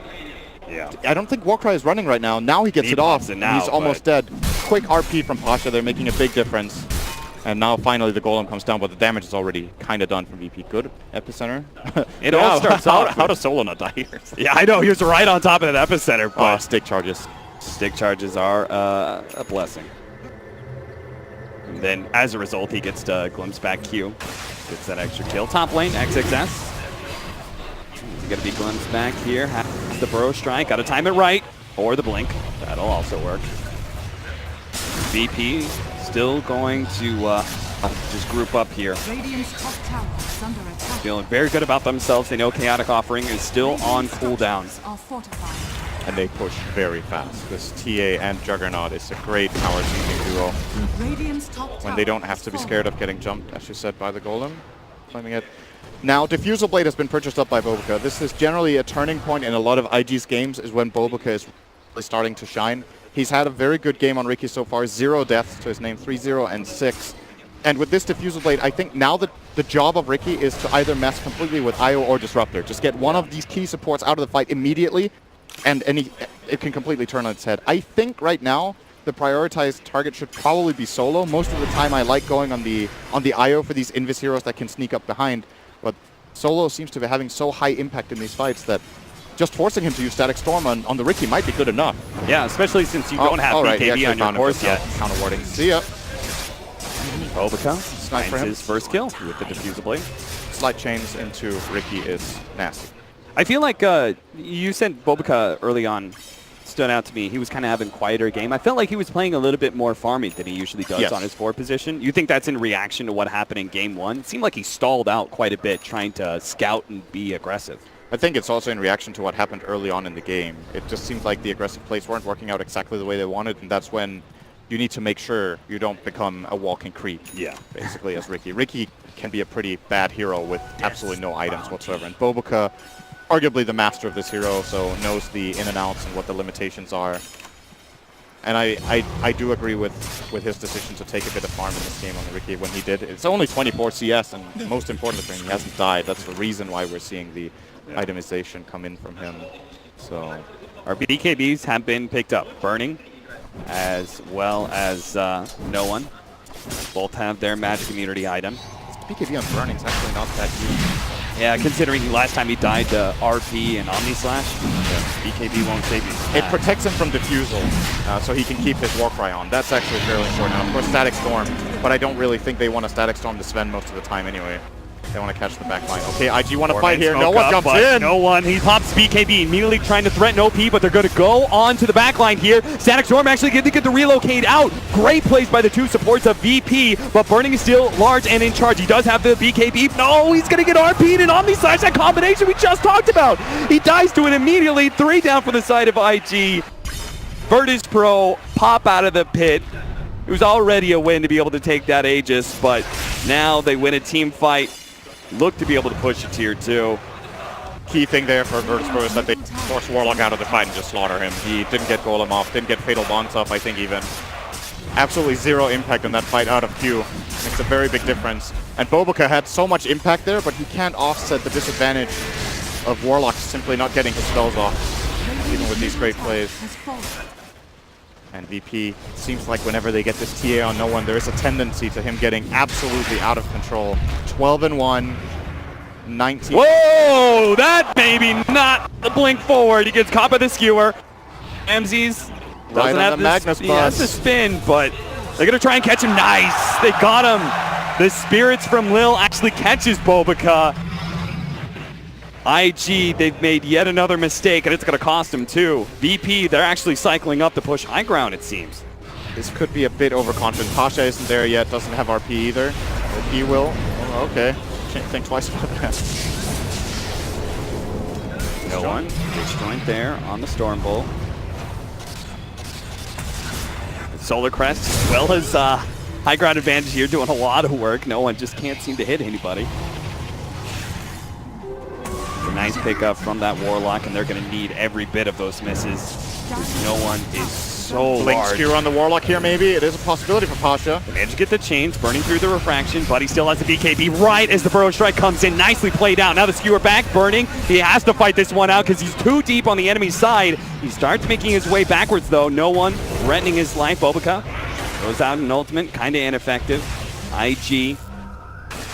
Yeah. I don't think Warcry is running right now. Now he gets it off. He's almost dead. Quick RP from Pasha. They're making a big difference. And now finally the Golem comes down, but the damage is already kind of done from VP. Good epicenter. It all starts out. How does Solo not die here? Yeah, I know. He was right on top of that epicenter, but stick charges. Stick charges are a blessing. And then, as a result, he gets to glimpse back Q. Gets that extra kill. Top lane, XXS. He's going to be glimpsed back here. Has the Burrow Strike. Got to time it right. Or the Blink. That'll also work. VP still going to just group up here. Radiant's top tower is under attack. Feeling very good about themselves. They know Chaotic Offering is still on cooldown. Are fortified. And they push very fast. This TA and Juggernaut is a great power teaming duo. Radiant's top When they don't have to be scared of getting jumped, as you said, by the Golem. Claiming it. Now, Diffusal Blade has been purchased up by Bobuka. This is generally a turning point in a lot of IG's games, is when Bobuka is really starting to shine. He's had a very good game on Riki so far. 0 deaths to his name, 3-0 and 6. And with this Diffusal Blade, I think now that the job of Riki is to either mess completely with IO or Disruptor. Just get one of these key supports out of the fight immediately, and it can completely turn on its head. I think right now the prioritized target should probably be Solo. Most of the time I like going on the IO for these Invis heroes that can sneak up behind, but Solo seems to be having so high impact in these fights that just forcing him to use Static Storm on the Riki might be good enough. Yeah, especially since you don't have BKB on your course yet. Counter warding. See ya. Bobuka Nice for him. his first kill with the Diffusal Blade. Slight chains into Riki is nasty. I feel like you said Bobuka early on stood out to me. He was kind of having a quieter game. I felt like he was playing a little bit more farming than he usually does on his forward position. You think that's in reaction to what happened in game 1? It seemed like he stalled out quite a bit trying to scout and be aggressive. I think it's also in reaction to what happened early on in the game. It just seems like the aggressive plays weren't working out exactly the way they wanted, and that's when you need to make sure you don't become a walking creep. Yeah. Basically, as Riki. Riki can be a pretty bad hero with absolutely no items whatsoever. And Bobuka, arguably the master of this hero, so knows the in and outs and what the limitations are. And I do agree with his decision to take a bit of farm in this game on the Riki when he did. It's only 24 CS, and most importantly, he hasn't died. That's the reason why we're seeing the itemization come in from him. So our BKBs have been picked up. Burning, as well as No One. Both have their Magic Immunity item. BKB on Burning is actually not that huge. Yeah, considering last time he died to RP and Omni Slash, BKB won't save you. It protects him from Diffusal, so he can keep his Warcry on. That's actually fairly important. And of course, Static Storm, but I don't really think they want a Static Storm to Sven most of the time anyway. They want to catch the back line. Okay, IG want to fight here. No one jumps in. No one. He pops BKB, immediately trying to threaten OP, but they're going to go on to the back line here. Static Storm actually getting to relocate out. Great plays by the two supports of VP, but Burning is still large and in charge. He does have the BKB. No, he's going to get RP'd and Omni Slash, that combination we just talked about. He dies to it immediately. 3 down for the side of IG. Virtus Pro pop out of the pit. It was already a win to be able to take that Aegis, but now they win a team fight. Look to be able to push to tier 2. Key thing there for Virtus Pro is that they force Warlock out of the fight and just slaughter him. He didn't get Golem off, didn't get Fatal Bonds off, I think even. Absolutely 0 impact on that fight out of Q. Makes a very big difference. And Bobuka had so much impact there, but he can't offset the disadvantage of Warlock simply not getting his spells off, even with these great plays. And VP, seems like whenever they get this TA on No One, there is a tendency to him getting absolutely out of control. 12-1, 19. Whoa! That maybe not the blink forward. He gets caught by the skewer. Ramses Right doesn't on have the Magnus he has the bus. spin, but they're going to try and catch him. Nice. They got him. The spirits from Lil actually catches Bobica. IG, they've made yet another mistake, and it's going to cost them too. VP, they're actually cycling up to push high ground, it seems. This could be a bit overconfident. Pasha isn't there yet, doesn't have RP either. But he will. Oh, okay. Think twice about that. No one. Disjoint there on the Storm Bull. Solar Crest, as well as high ground advantage here, doing a lot of work. No one just can't seem to hit anybody. A nice pickup from that Warlock, and they're going to need every bit of those misses. Because no one is so Blink large. skewer on the Warlock here, maybe. It is a possibility for Pasha. They managed to get the chains, burning through the refraction, but he still has the BKB right as the Burrow Strike comes in. Nicely played out. Now the skewer back, burning. He has to fight this one out because he's too deep on the enemy side. He starts making his way backwards, though. No one threatening his life. Bobica goes out in ultimate, kind of ineffective. IG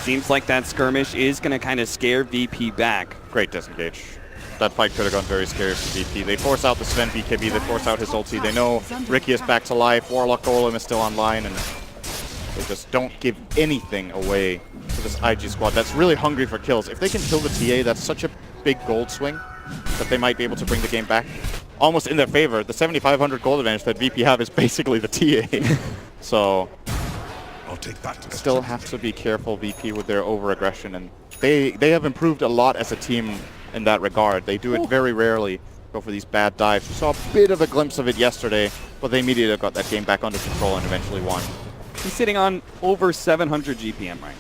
seems like that skirmish is going to kind of scare VP back. Great disengage. That fight could have gone very scary for VP. They force out the Sven BKB, they force out his ulti. They know Ricky is back to life, Warlock Golem is still online, and they just don't give anything away to this IG squad that's really hungry for kills. If they can kill the TA, that's such a big gold swing that they might be able to bring the game back almost in their favor. The 7,500 gold advantage that VP have is basically the TA. So I'll take that. still have to be careful, VP, with their over-aggression, and they have improved a lot as a team in that regard. They do it very rarely, go for these bad dives. We saw a bit of a glimpse of it yesterday, but they immediately got that game back under control and eventually won. He's sitting on over 700 GPM right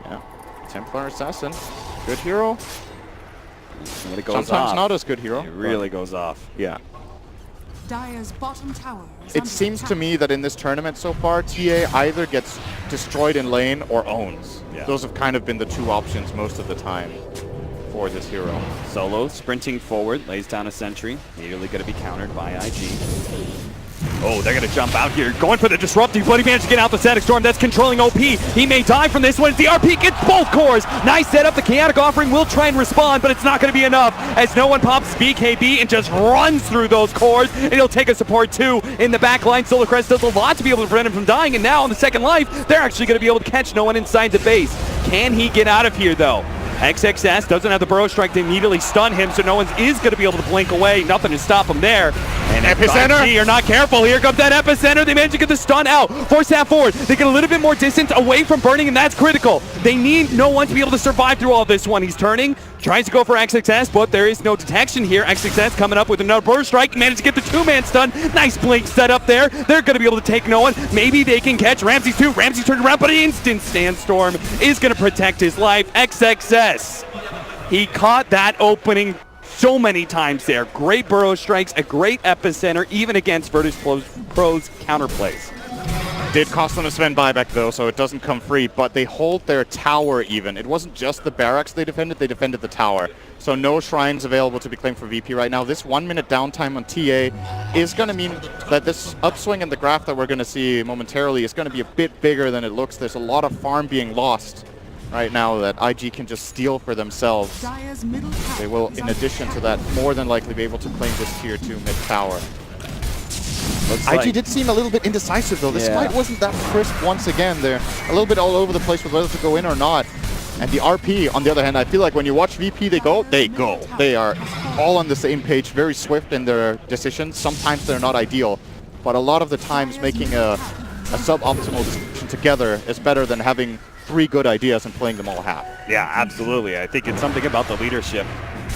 now. Yeah, Templar Assassin, good hero. When it goes Sometimes off, not as good hero. it really goes off. Yeah. Dire's bottom tower is It under seems to attack. me that in this tournament so far, TA either gets destroyed in lane or owns. Yeah. Those have kind of been the two options most of the time for this hero. Solo sprinting forward, lays down a sentry. Immediately going to be countered by IG. Oh, they're going to jump out here. Going for the disruptive, but he managed to get out the static storm. That's controlling OP. He may die from this one. The RP gets both cores. Nice setup. The chaotic offering will try and respond, but it's not going to be enough as no one pops BKB and just runs through those cores. And he'll take a support too in the back line. Solar Crest does a lot to be able to prevent him from dying, and now on the second life, they're actually going to be able to catch no one inside the base. Can he get out of here though? XXS doesn't have the Burrow Strike to immediately stun him, so no one is going to be able to blink away. Nothing to stop him there. And Epicenter. You're not careful. Here comes that Epicenter. They managed to get the stun out. Force that forward. They get a little bit more distance away from burning, and that's critical. They need no one to be able to survive through all this one. He's turning, tries to go for XXS, but there is no detection here. XXS coming up with another Burrow Strike. Managed to get the two-man stun. Nice blink set up there. They're going to be able to take no one. Maybe they can catch Ramses too. Ramses turned around, but an instant sandstorm is going to protect his life. XXS. He caught that opening so many times there. Great Burrow Strikes, a great Epicenter, even against Virtus Pro's counterplays. Did cost them a Sven buyback though, so it doesn't come free, but they hold their tower even. It wasn't just the barracks they defended the tower. So no shrines available to be claimed for VP right now. This 1 minute downtime on TA is going to mean that this upswing in the graph that we're going to see momentarily is going to be a bit bigger than it looks. There's a lot of farm being lost right now that IG can just steal for themselves. Dire's middle tower They will, is in under addition to attack. that, more than likely be able to claim this tier 2 mid tower. Looks IG like did seem a little bit indecisive though. This Yeah. fight wasn't that crisp once again. They're a little bit all over the place with whether to go in or not. And the RP, on the other hand, I feel like when you watch VP, they go. They are all on the same page, very swift in their decisions. Sometimes they're not ideal, but a lot of the times making a suboptimal decision together is better than having 3 good ideas and playing them all half. Yeah, absolutely. I think it's something about the leadership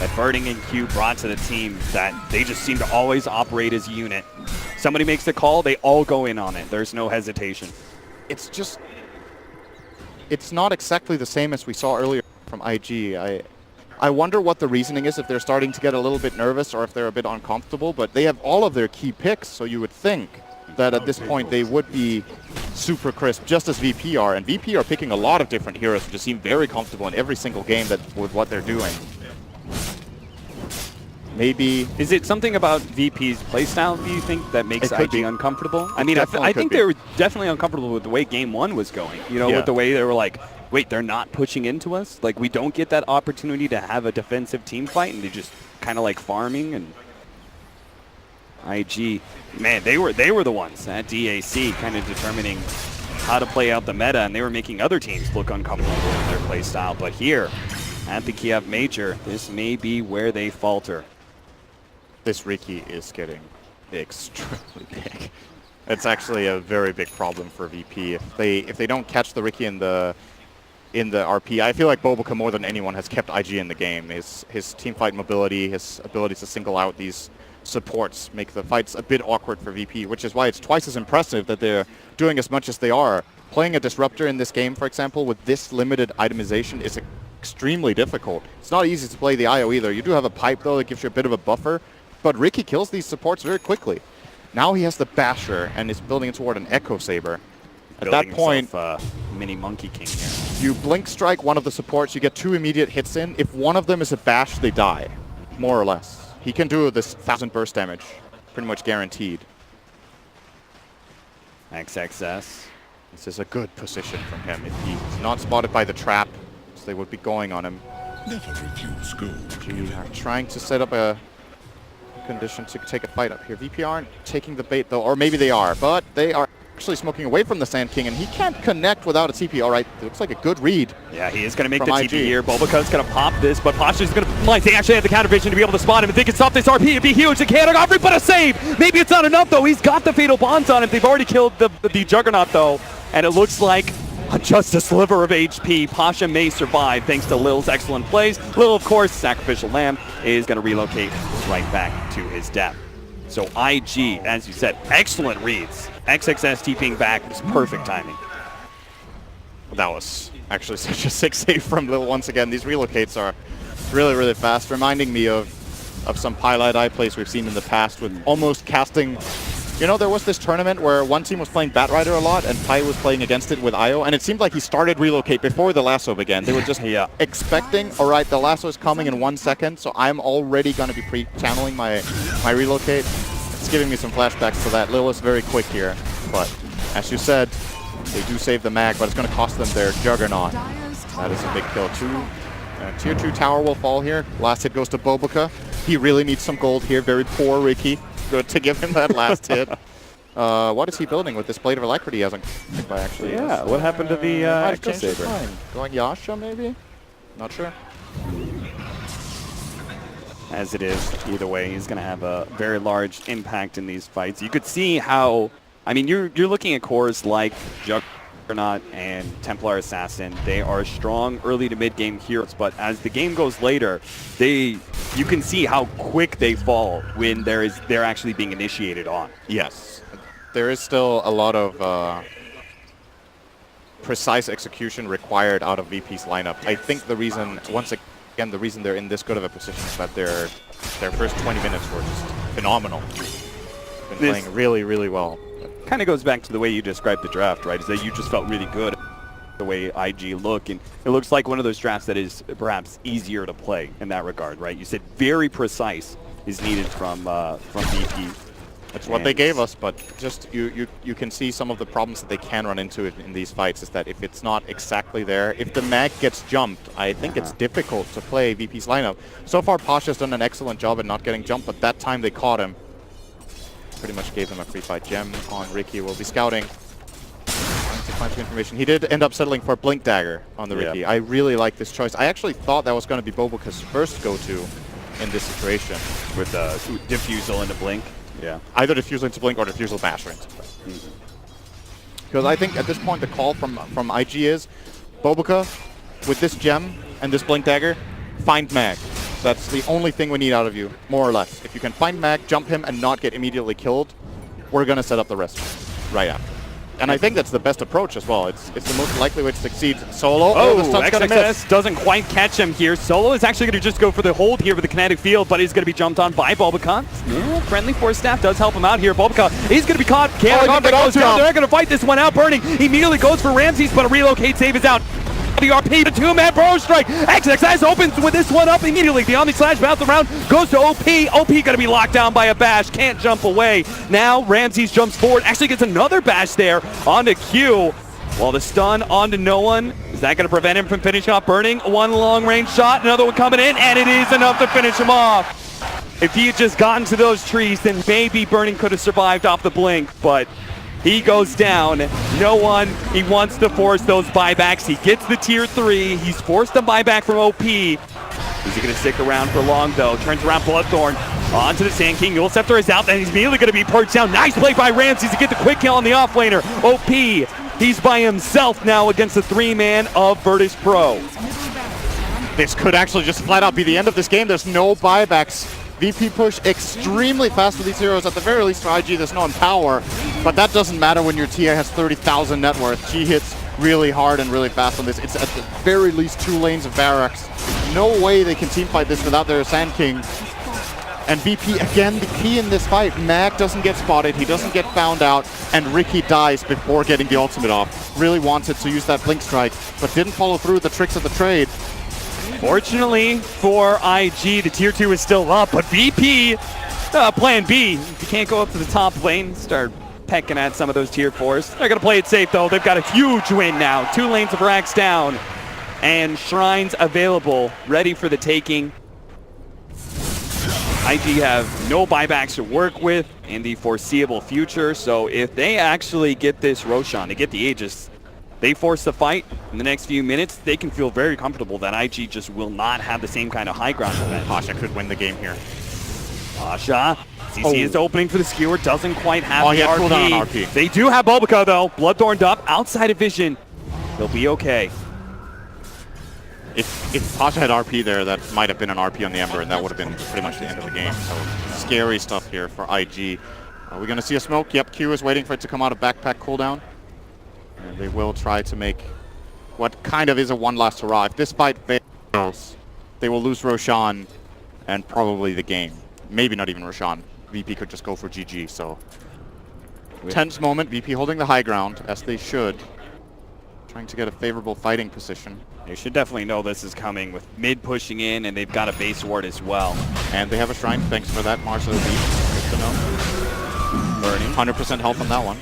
that Birding and Q brought to the team that they just seem to always operate as a unit. Somebody makes the call, they all go in on it. There's no hesitation. It's not exactly the same as we saw earlier from IG. I wonder what the reasoning is, if they're starting to get a little bit nervous or if they're a bit uncomfortable, but they have all of their key picks, so you would think that at this point they would be super crisp, just as VP are. And VP are picking a lot of different heroes who just seem very comfortable in every single game with what they're doing. Maybe... Is it something about VP's playstyle, do you think, that makes It could IG be. uncomfortable? I It mean, definitely I could think be. they were definitely uncomfortable with the way Game 1 was going. You know, Yeah. with the way they were like, wait, they're not pushing into us? Like, we don't get that opportunity to have a defensive team fight, and they're just kind of like farming and... IG, man, they were the ones at DAC kind of determining how to play out the meta, and they were making other teams look uncomfortable in their play style. But here at the Kiev Major, this may be where they falter. This Riki is getting extremely big. It's actually a very big problem for VP. If they don't catch the Riki in the RP, I feel like Boboka more than anyone has kept IG in the game. His teamfight mobility, his ability to single out these supports make the fights a bit awkward for VP, which is why it's twice as impressive that they're doing as much as they are. Playing a disruptor in this game, for example, with this limited itemization is extremely difficult. It's not easy to play the IO either. You do have a pipe though that gives you a bit of a buffer, but Riki kills these supports very quickly. Now he has the Basher and is building toward an Echo Saber. At that point, mini Monkey King here. You blink strike one of the supports, you get 2 immediate hits in. If one of them is a bash, they die, more or less. He can do this 1,000 burst damage, pretty much guaranteed. XXS. This is a good position from him. If he's not spotted by the trap, so they would be going on him. Never refuse gold. We are trying to set up a condition to take a fight up here. VP aren't taking the bait though, or maybe they are, but they are actually smoking away from the Sand King, and he can't connect without a TP. All right, it looks like a good read. Yeah, he is going to make the from TP IG. here. Boboka's going to pop this, but Pasha's going to... They actually have the counter vision to be able to spot him. If they can stop this RP, it'd be huge. They can't offer, but a save! Maybe it's not enough, though. He's got the Fatal Bonds on him. They've already killed the Juggernaut, though, and it looks like just a sliver of HP. Pasha may survive thanks to Lil's excellent plays. Lil, of course, Sacrificial Lamb, is going to relocate right back to his death. So IG, as you said, excellent reads. XXS TPing back was perfect timing. That was actually such a sick save from Lil once again. These relocates are really, really fast, reminding me of some Pilot Eye plays we've seen in the past with almost casting. You know, there was this tournament where one team was playing Batrider a lot and Pai was playing against it with IO, and it seemed like he started relocate before the lasso began. They were just expecting, all right, the lasso is coming in 1 second, so I'm already going to be pre-channeling my relocate. It's giving me some flashbacks to that. Lil is very quick here, but as you said, they do save the mag, but it's going to cost them their Juggernaut. That is a big kill. Tier 2 tower will fall here. Last hit goes to Boboka. He really needs some gold here. Very poor Riki. Good to give him that last hit. What is he building with this Blade of Alacrity? He hasn't actually. Yeah, what happened to the Echo Saber? Going Yasha, maybe? Not sure. As it is, either way, he's going to have a very large impact in these fights. You could see how, I mean, you're looking at cores like Juggernaut and Templar Assassin. They are strong early to mid game heroes, but as the game goes later, you can see how quick they fall when they're actually being initiated on. Yes, there is still a lot of precise execution required out of VP's lineup. I think the reason, once again, the reason they're in this good of a position is that their first 20 minutes were just phenomenal. Been playing really, really well. Kind of goes back to the way you described the draft, right? Is that you just felt really good the way IG look, and it looks like one of those drafts that is perhaps easier to play in that regard, right? You said very precise is needed from VP. That's what they gave us, but just you can see some of the problems that they can run into in these fights is that if it's not exactly there, if the mag gets jumped, I think it's difficult to play VP's lineup. So far, Pasha's done an excellent job at not getting jumped, but that time they caught him. Pretty much gave him a free fight. Gem on Riki will be scouting. Trying to find some information. He did end up settling for Blink Dagger on the Riki. I really like this choice. I actually thought that was going to be Boboka's first go-to in this situation. With Diffusal into Blink. Yeah. Either Diffusal into Blink or Diffusal Basher into Blink. Because I think at this point the call from IG is, Boboka, with this gem and this Blink Dagger, find mag. That's the only thing we need out of you, more or less. If you can find mag, jump him, and not get immediately killed, we're going to set up the rest right after. And I think that's the best approach as well. It's the most likely way to succeed. Solo. Oh, XXS doesn't quite catch him here. Solo is actually going to just go for the hold here with the kinetic field, but he's going to be jumped on by Boboka. Yeah, friendly Force Staff does help him out here. Boboka, he's going to be caught. They're going to fight this one out. Burning. He immediately goes for Ramses, but a relocate save is out. The RP, the two-man Burrow Strike. XXS opens with this one up immediately. The Omni Slash bounce around, goes to OP. OP going to be locked down by a bash. Can't jump away. Now Ramses jumps forward. Actually gets another bash there onto Q. While the stun onto no one. Is that going to prevent him from finishing off Burning? One long-range shot, another one coming in, and it is enough to finish him off. If he had just gotten to those trees, then maybe Burning could have survived off the blink, but he goes down. No one, he wants to force those buybacks. He gets the tier 3. He's forced the buyback from OP. Is he going to stick around for long, though? Turns around Bloodthorn onto the Sand King. Yule Scepter is out, and he's immediately going to be purged down. Nice play by Ramses to get the quick kill on the offlaner. OP, he's by himself now against the 3-man of Virtus Pro. This could actually just flat out be the end of this game. There's no buybacks. VP push extremely fast with these heroes. At the very least for IG, there's no empower, but that doesn't matter when your TA has 30,000 net worth. She hits really hard and really fast on this. It's at the very least 2 lanes of barracks. No way they can teamfight this without their Sand King. And VP, again, the key in this fight. Mag doesn't get spotted, he doesn't get found out, and Ricky dies before getting the ultimate off. Really wanted to use that Blink Strike, but didn't follow through with the tricks of the trade. Fortunately for IG, the tier 2 is still up, but VP, plan B. If you can't go up to the top lane, start pecking at some of those tier 4s. They're going to play it safe, though. They've got a huge win now. 2 lanes of racks down, and shrines available, ready for the taking. IG have no buybacks to work with in the foreseeable future, so if they actually get this Roshan, they get the Aegis, they force the fight in the next few minutes, they can feel very comfortable that IG just will not have the same kind of high ground event. Pasha could win the game here. Pasha, CC is opening for the skewer, doesn't quite have the he had RP. cooldown on RP. They do have Bulbica though, Bloodthorned up, outside of vision. He'll be okay. If Pasha had RP there, that might have been an RP on the Ember, and that would have been pretty much the end of the game. So scary stuff here for IG. Are we going to see a smoke? Yep, Q is waiting for it to come out of backpack cooldown. And they will try to make what kind of is a one last hurrah. If this fight fails, they will lose Roshan and probably the game. Maybe not even Roshan. VP could just go for GG, so... Tense moment, VP holding the high ground, as they should. Trying to get a favorable fighting position. They should definitely know this is coming with mid pushing in, and they've got a base ward as well. And they have a shrine, thanks for that, Marcel. Good to know. Burning, 100% health on that one.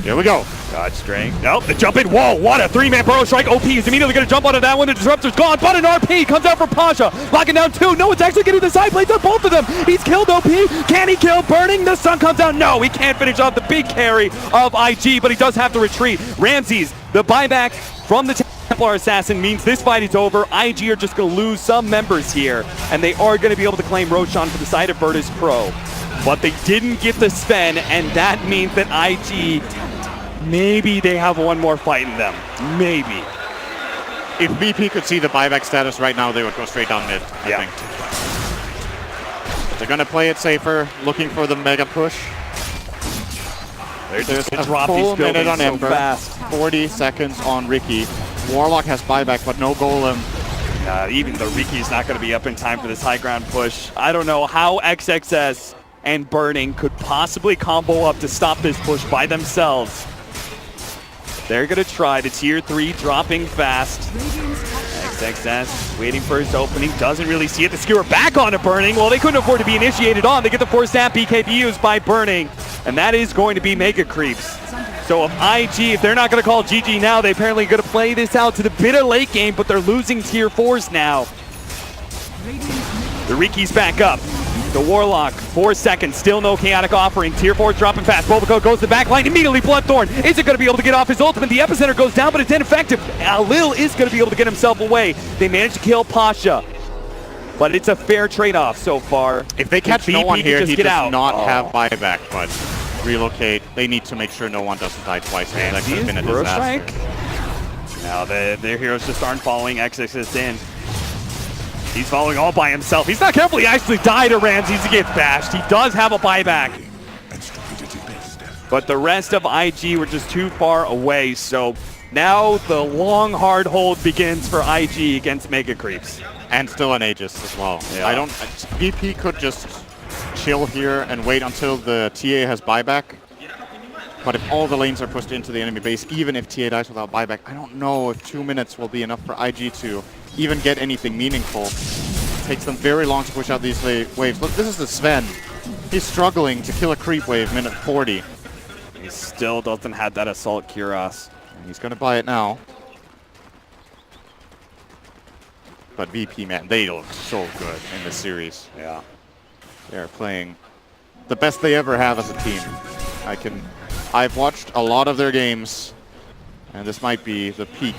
Here we go. God strength. Nope, the jump in. Whoa, what a 3-man burrow strike. OP is immediately going to jump onto that one. The disruptor's gone, but an RP comes out from Pasha. Locking down 2. No, it's actually getting the side plates on both of them. He's killed OP. Can he kill Burning? The sun comes out. No, he can't finish off the big carry of IG, but he does have to retreat. Ramses, the buyback from the Templar Assassin means this fight is over. IG are just going to lose some members here, and they are going to be able to claim Roshan for the side of Virtus Pro. But they didn't get the Sven, and that means that IG, maybe they have one more fight in them. Maybe. If VP could see the buyback status right now, they would go straight down mid, I think. But they're going to play it safer, looking for the mega push. There's a full minute on Ember, fast. 40 seconds on Ricky. Warlock has buyback, but no golem. Even the Riki's not going to be up in time for this high ground push. I don't know how XXS and Burning could possibly combo up to stop this push by themselves. They're going to try the tier 3 dropping fast. XXS waiting for his opening, doesn't really see it. The skewer back onto Burning. Well, they couldn't afford to be initiated on. They get the force snap BKB by Burning, and that is going to be Mega Creeps. So if IG, if they're not going to call GG now, they apparently going to play this out to the bitter late game, but they're losing tier 4s now. The Riki's back up. The Warlock, 4 seconds, still no chaotic offering. Tier 4 dropping fast. Bulbico goes to the back line, immediately Bloodthorn isn't going to be able to get off his ultimate. The epicenter goes down, but it's ineffective. Lil is going to be able to get himself away. They managed to kill Pasha, but it's a fair trade-off so far. If they catch no one here, he does not have Oh. buyback, but relocate. They need to make sure no one doesn't die twice. That could have been a disaster. Now their heroes just aren't following XXS in. He's following all by himself. He's not careful. He actually died to Ramses. He gets bashed. He does have a buyback. But the rest of IG were just too far away. So now the long, hard hold begins for IG against Mega Creeps. And still an Aegis as well. Yeah. VP could just chill here and wait until the TA has buyback. But if all the lanes are pushed into the enemy base, even if TA dies without buyback, I don't know if 2 minutes will be enough for IG to even get anything meaningful. It takes them very long to push out these waves. Look, this is the Sven. He's struggling to kill a creep wave minute 40. He still doesn't have that Assault Cuirass. And he's going to buy it now. But VP, man, they look so good in this series. Yeah. They're playing the best they ever have as a team. I've watched a lot of their games, and this might be the peak.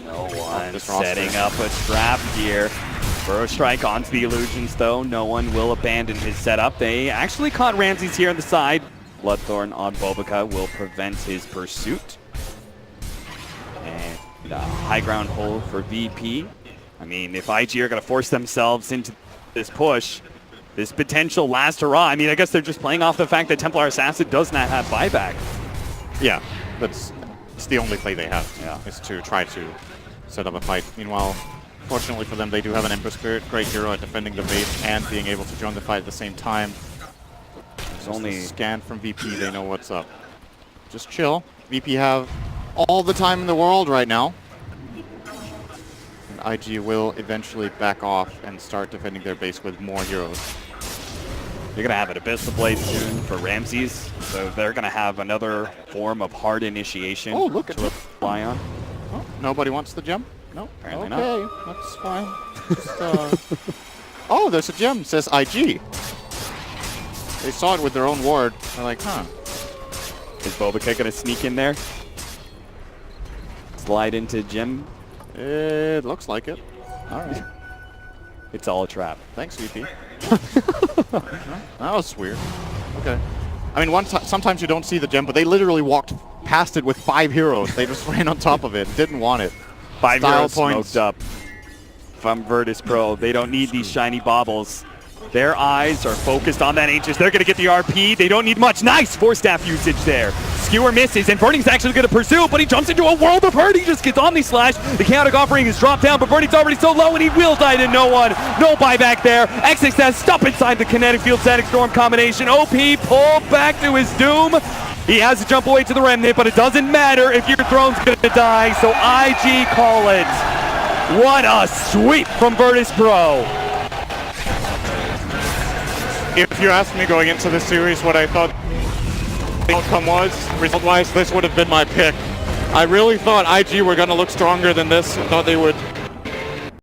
No one setting up a trap here. Burrow strike onto the illusions, though. No one will abandon his setup. They actually caught Ramses here on the side. Bloodthorn on Bobica will prevent his pursuit. And high ground hold for VP. I mean, if IG are going to force themselves into this push, this potential last hurrah, I mean, I guess they're just playing off the fact that Templar Assassin does not have buyback. Yeah, it's the only play they have, yeah, is to try to set up a fight. Meanwhile, fortunately for them, they do have an Ember Spirit, great hero at defending the base and being able to join the fight at the same time. There's only a scan from VP, they know what's up. Just chill. VP have all the time in the world right now. And IG will eventually back off and start defending their base with more heroes. They're going to have an Abyssal Blade soon for Ramses, so they're going to have another form of hard initiation to rely on. Oh, nobody wants the gem? No, apparently not. Okay, that's fine. Just, oh, there's a gem, says IG. They saw it with their own ward. They're like, huh. Is Bobica going to sneak in there? Slide into gem? It looks like it. All right. It's all a trap. Thanks, VP. That was weird. Okay. I mean, sometimes you don't see the gem, but they literally walked past it with 5 heroes. They just ran on top of it, didn't want it. 5 Style heroes points. smoked up from Virtus Pro. They don't need these shiny baubles. Their eyes are focused on that Aegis. They're going to get the RP. They don't need much. Nice Force Staff usage there. Skewer misses, and Burning's actually going to pursue, but he jumps into a world of hurt. He just gets Omni Slash. The chaotic offering is dropped down, but Burning's already so low, and he will die to no one. No buyback there. XX says stop inside the Kinetic Field Static Storm combination. OP pulled back to his doom. He has to jump away to the Remnant, but it doesn't matter if your throne's going to die, so IG call it. What a sweep from Virtus Pro. If you asked me going into this series what I thought the outcome was, result-wise, this would have been my pick. I really thought IG were going to look stronger than this. I thought they would